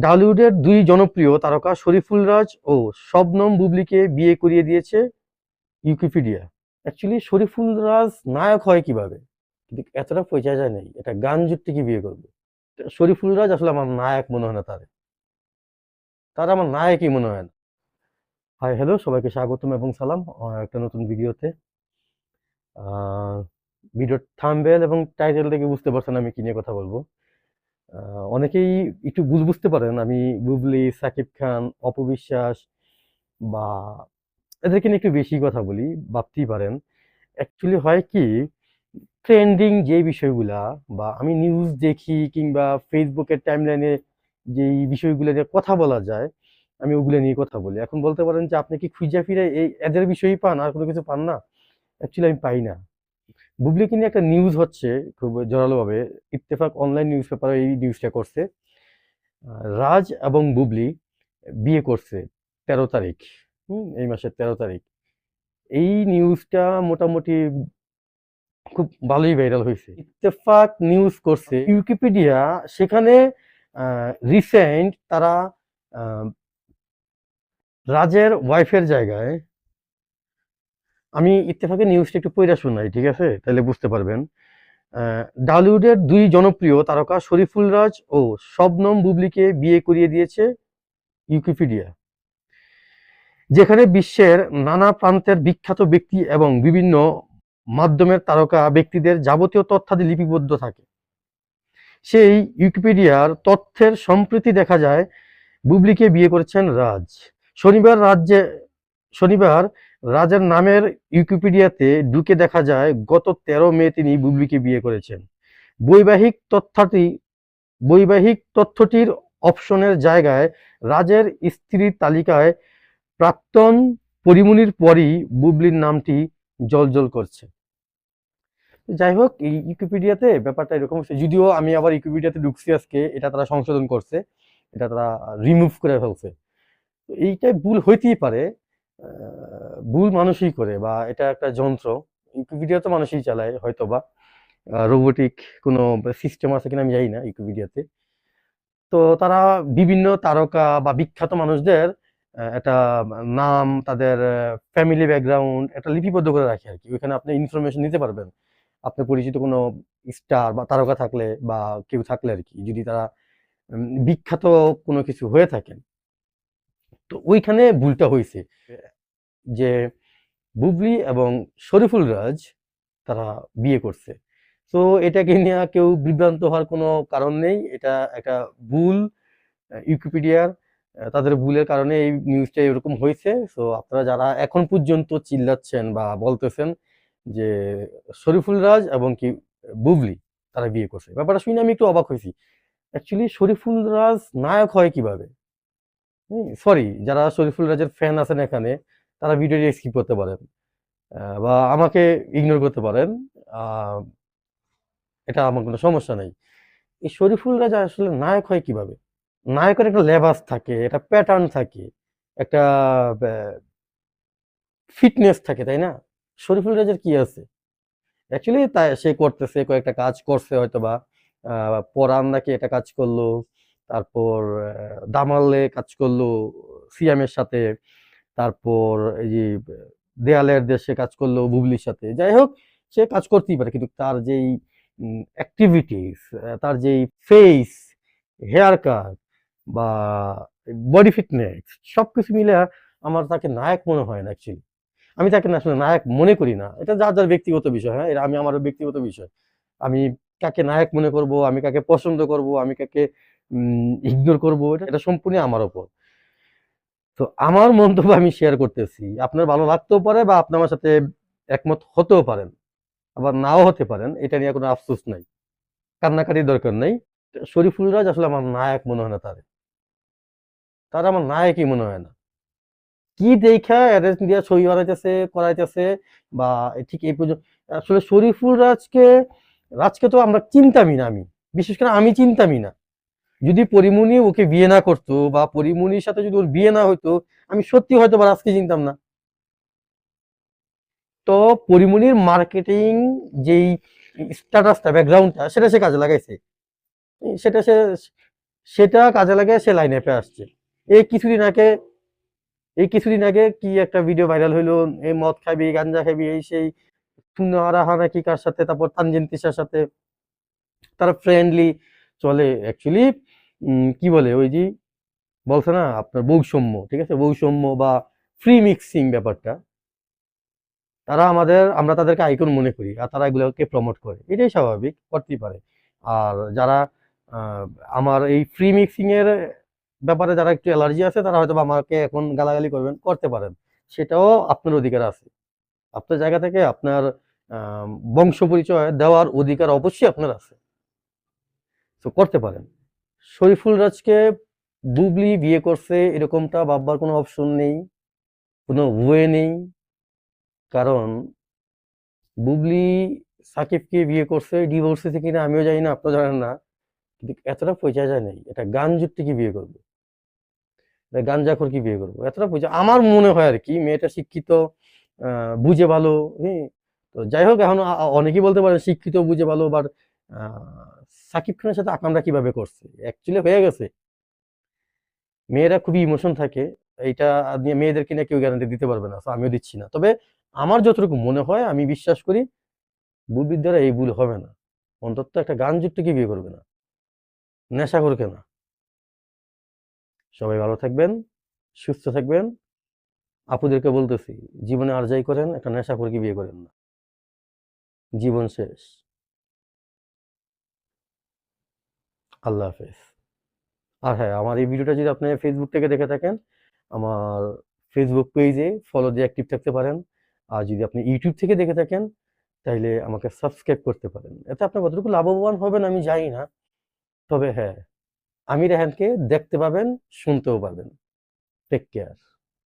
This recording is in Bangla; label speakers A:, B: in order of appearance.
A: ঢালিউডের দুই জনপ্রিয় তারকা শরীফুল রাজ ও শবনম বুবলীকে বিয়ে করিয়ে দিয়েছে উইকিপিডিয়া। অ্যাকচুয়ালি শরীফুল রাজ নায়ক হয় কিভাবে, কিন্তু এতটা পৌঁছা যায় নাই, এটা গান জুটে বিয়ে করবে। শরীফুল রাজ আসলে আমার নায়ক মনে হয় না, তার আমার নায়কই মনে হয় না। হাই হ্যালো, সবাইকে স্বাগতম এবং সালাম একটা নতুন ভিডিওতে। আহ, ভিডিওর থাম্বনেল এবং টাইটেল থেকে বুঝতে পারছেন আমি কি নিয়ে কথা বলবো। অনেকেই একটু ভুল বুঝতে পারেন আমি বুবলি, সাকিব খান, অপবিশ্বাস বা এদেরকে নিয়ে একটু বেশি কথা বলি, ভাবতেই পারেন। অ্যাকচুয়ালি হয় কি, ট্রেন্ডিং যে বিষয়গুলা বা আমি নিউজ দেখি কিংবা ফেসবুকের টাইমলাইনে যেই বিষয়গুলো নিয়ে কথা বলা যায়, আমি ওগুলো নিয়ে কথা বলি। এখন বলতে পারেন যে আপনি কি খুঁজে ফিরে এই এদের বিষয়ই পান, আর কোনো কিছু পান না? অ্যাকচুয়ালি আমি পাই না। বুবলিকে নিয়ে একটা নিউজ হচ্ছে খুব জোরালোভাবে। ইত্তেফাক অনলাইন নিউজ পেপারে এই নিউজটা করছে। রাজ এবং বুবলি বিয়ে করছে 13 তারিখ, এই মাসের 13 তারিখ। এই নিউজটা মোটামুটি খুব ভালোই ভাইরাল হয়েছে। ইত্তেফাক নিউজ করছে উইকিপিডিয়া, সেখানে রিসেন্ট তারা আহ, রাজের ওয়াইফের জায়গায়, আমি ইত্তেফাকের নিউজটা একটু পড়ে শোনাই, ঠিক আছে, তাহলে বুঝতে পারবেন। ঢালিউডের দুই জনপ্রিয় তারকা শরীফুল রাজ ও শবনম বুবলীকে বিয়ে করিয়ে দিয়েছে উইকিপিডিয়া, যেখানে বিশ্বের নানা প্রান্তের বিখ্যাত ব্যক্তি এবং বিভিন্ন মাধ্যমের তারকা ব্যক্তিদের যাবতীয় তথ্যাদি লিপিবদ্ধ থাকে। সেই উইকিপিডিয়ার তথ্যের সম্প্রতি দেখা যায় বুবলীকে বিয়ে করেছেন রাজ। শনিবার রাজ্যে শনিবার রাজের নামের উইকিপিডিয়াতে ঢুকে দেখা যায় গত 13 মে তিনি বুবলীকে বিয়ে করেছেন। বৈবাহিক তথ্যটি বৈবাহিক তথ্যটির অপশনের জায়গায় রাজের স্ত্রীর তালিকায় প্রাক্তন পরিমণির পরই বুবলির নামটি জ্বলজ্বল করছে। যাই হোক, এই উইকিপিডিয়াতে ব্যাপারটা এরকম হচ্ছে, যদিও আমি আবার উইকিপিডিয়াতে ঢুকছি আজকে, এটা তারা সংশোধন করছে, এটা তারা রিমুভ করে ফেলছে। তো এইটাই ভুল হইতেই পারে, ভুল মানুষই করে, বা এটা একটা যন্ত্র। উইকিপিডিয়া তো মানুষই চালায় হয়তো, বা রোবোটিক কোনো সিস্টেম আছে কিনা আমি জানি না উইকিপিডিয়াতে। তো তারা বিভিন্ন তারকা বা বিখ্যাত মানুষদের একটা নাম, তাদের ফ্যামিলি ব্যাকগ্রাউন্ড একটা লিপিবদ্ধ করে রাখে আর কি। ওইখানে আপনি ইনফরমেশন নিতে পারবেন, আপনার পরিচিত কোনো স্টার বা তারকা থাকলে বা কেউ থাকলে আর কি, যদি তারা বিখ্যাত কোনো কিছু হয়ে থাকেন। তো ওইখানে ভুলটা হয়েছে যে বুবলি এবং শরীফুল রাজ তারা বিয়ে করছে। তো এটাকে নিয়ে কেউ বিভ্রান্ত হওয়ার কোনো কারণ নেই, এটা একটা ভুল উইকিপিডিয়ার। তাদের ভুলের কারণে এই নিউজটা এরকম হয়েছে। সো আপনারা যারা এখন পর্যন্ত চিল্লাচ্ছেন বা বলতেছেন যে শরীফুল রাজ এবং কি বুবলি তারা বিয়ে করছে, ব্যাপারটা শুনে আমি একটু অবাক হয়েছি। অ্যাকচুয়ালি শরীফুল রাজ নায়ক হয় কিভাবে? সরি, যারা শরীফুল রাজের ফ্যান আছেন এখানে, তারা ভিডিওটি স্কিপ করতে পারেন বা আমাকে ইগনোর করতে পারেন। আহ, এটা আমার কোনো সমস্যা নেই। এই শরীফুল রাজ আসলে নায়ক হয় কিভাবে? নায়কের একটা লেবাস থাকে, একটা প্যাটার্ন থাকে, একটা ফিটনেস থাকে, তাই না? শরীফুল রাজের কি আছে? অ্যাকচুয়ালি তাই সে করতেছে, কয়েকটা কাজ করছে হয়তো বা, পরান নাকি একটা কাজ করলো, তারপর দামালে কাজ করলো সিয়ামের সাথে, তারপর এই যে দেয়ালের দেশে কাজ করলো বুবলির সাথে। যাই হোক, সে কাজ করতেই পারে, কিন্তু তার যেই অ্যাক্টিভিটিস, তার যেই ফেস, হেয়ার কাট বা বডি ফিটনেস, সবকিছু মিলে আমার তাকে নায়ক মনে হয় না অ্যাকচুয়ালি। আমি তাকে না আসলে নায়ক মনে করি না। এটা যার যার ব্যক্তিগত বিষয়, হ্যাঁ, এটা আমি আমারও ব্যক্তিগত বিষয়। আমি কাকে নায়ক মনে করব, আমি কাকে পছন্দ করব, আমি কাকে ইগনোর করব, এটা এটা সম্পূর্ণ আমার উপর। তো আমার মন্তব্য আমি শেয়ার করতেছি, আপনার ভালো লাগতেও পারে বা আপনি আমার সাথে একমত হতেও পারেন, আবার নাও হতে পারেন, এটা নিয়ে কোনো আফসোস নাই, কান্নাকাটির দরকার নেই। শরীফুল রাজ আসলে আমার নায়ক মনে হয় না, তার আমার নায়কই মনে হয় না। কি দেখা অ্যারেস্ট দিয়া ছবি বানাইতেছে, করাইতেছে, বা ঠিক এই পর্যন্ত। আসলে শরীফুল রাজকে তো আমরা চিনতামই না, আমি বিশেষ করে আমি চিনতামই না। যদি পরিমণি ওকে বিয়ে না করতো বা পরিমণির সাথে যদি ওর বিয়ে না হইতো, আমি সত্যি হয়তো বা রাজকে চিনতাম না। তো পরিমণির মার্কেটিং যেই স্ট্যাটাসটা, ব্যাকগ্রাউন্ডটা, সেটা সে কাজে লাগাইছে। সেটা সে সেটা কাজে লাগে, সে লাইন অ্যাপে আসছে। এই কিছুদিন আগে এই কিছুদিন আগে কি একটা ভিডিও ভাইরাল হইলো, এই মদ খাবি, গাঞ্জা খাবি, এই সেই আরাহা নাকি কার সাথে, তারপর তানজিন তিশার সাথে তারা ফ্রেন্ডলি চলে অ্যাকচুয়ালি। কি বলে ওই যে বলছে না আপনার বৈষম্য, ঠিক আছে, বৈষম্য বা ফ্রি মিক্সিং ব্যাপারটা, আমরা তাদেরকে আইকন মনে করি আর তারা এগুলোকে প্রমোট করে, এটাই স্বাভাবিক, করতেই পারে। আর যারা আহ, আমার এই ফ্রি মিক্সিং এর ব্যাপারে যারা একটু অ্যালার্জি আছে তারা হয়তো বা আমাকে এখন গালাগালি করবেন, করতে পারেন, সেটাও আপনার অধিকার আছে। আপনার জায়গা থেকে আপনার আহ, বংশ পরিচয় দেওয়ার অধিকার অবশ্যই আপনার আছে, তো করতে পারেন। শরীফুল রাজকে বুবলি বিয়ে করছে এরকমটা ভাববার কোনো অপশন নেই, কোনো ওয়ে নেই। কারণ বুবলি সাকিবকে বিয়ে করছে, ডিভোর্স হয়েছে কিনা আমিও জানি না, আপনিও জানেন না, কিন্তু এতটা পয়সা যায় নাই, এটা গান জুটতে কি বিয়ে করবে, এটা গাঞ্জাখোর কি বিয়ে করবো, এতটা পয়সা আমার মনে হয় আর কি। মেয়েটা শিক্ষিত, বুঝে ভালো, হ্যাঁ। তো যাই হোক, এখন অনেকেই বলতে পারে শিক্ষিত বুঝে ভালো, বাট সাকিব খানের সাথে আকামরা কিভাবে করছে, অ্যাকচুয়ালি হয়ে গেছে। মেয়েরা খুবই ইমোশন থাকে, এইটা নিয়ে মেয়েদেরকে নিয়ে কেউ গ্যারান্টি দিতে পারবে না, তো আমিও দিচ্ছি না। তবে আমার যতটুকু মনে হয়, আমি বিশ্বাস করি বুবির দ্বারা এই ভুল হবে না। অন্তত একটা গান যুক্তকে বিয়ে করবে না, নেশা করবে না। সবাই ভালো থাকবেন, সুস্থ থাকবেন। আপুদেরকে বলতেছি, জীবনে আর যাই করেন একটা নেশা করে বিয়ে করেন না, জীবন শেষ। আল্লাহ হাফেজ। আর হ্যাঁ, আমার এই ভিডিওটা যদি আপনি ফেসবুক থেকে দেখে থাকেন, আমার ফেসবুক পেজে ফলো দিয়ে অ্যাক্টিভ থাকতে পারেন। আর যদি আপনি ইউটিউব থেকে দেখে থাকেন, তাইলে আমাকে সাবস্ক্রাইব করতে পারেন। এতে আপনার কতটুকু লাভবান হবেন আমি জানি না, তবে হ্যাঁ, আমি রেহানকে দেখতে পাবেন, শুনতেও পাবেন। Take care.